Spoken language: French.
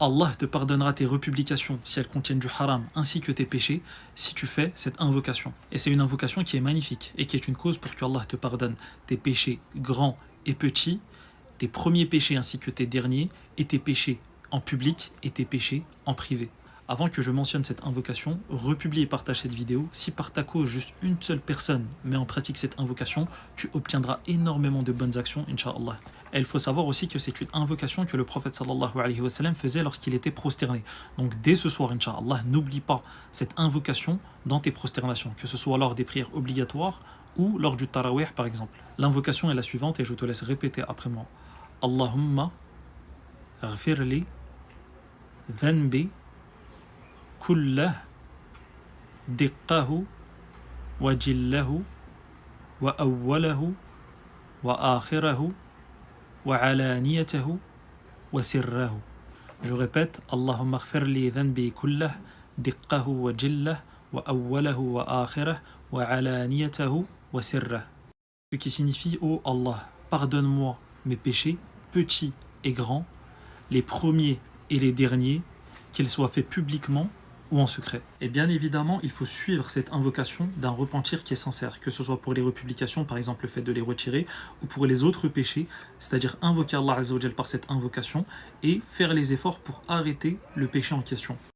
Allah te pardonnera tes republications si elles contiennent du haram ainsi que tes péchés si tu fais cette invocation. Et c'est une invocation qui est magnifique et qui est une cause pour que Allah te pardonne tes péchés grands et petits, tes premiers péchés ainsi que tes derniers, et tes péchés en public et tes péchés en privé. Avant que je mentionne cette invocation, republie et partage cette vidéo. Si par ta cause juste une seule personne met en pratique cette invocation, tu obtiendras énormément de bonnes actions, Inch'Allah. Et il faut savoir aussi que c'est une invocation que le prophète sallallahu alayhi wa sallam faisait lorsqu'il était prosterné. Donc dès ce soir, Inch'Allah, n'oublie pas cette invocation dans tes prosternations, que ce soit lors des prières obligatoires ou lors du tarawih par exemple. L'invocation est la suivante et je te laisse répéter après moi. Allahumma ghfirli dhanbi kullah diqqahu wa jillahu wa awwalahu wa akhirahu wa alaniyatahu wa sirrahu. Je répète, Allahumma ghfirli dhanbi kullah diqqahu wa jillahu wa awwalahu wa akhirahu wa alaniyatahu wa sirrahu. Ce qui signifie, ô Allah, pardonne-moi mes péchés, petits et grands, les premiers et les derniers, qu'ils soient faits publiquement ou en secret. Et bien évidemment, il faut suivre cette invocation d'un repentir qui est sincère, que ce soit pour les republications, par exemple le fait de les retirer, ou pour les autres péchés, c'est-à-dire invoquer Allah Azza wa Jal par cette invocation et faire les efforts pour arrêter le péché en question.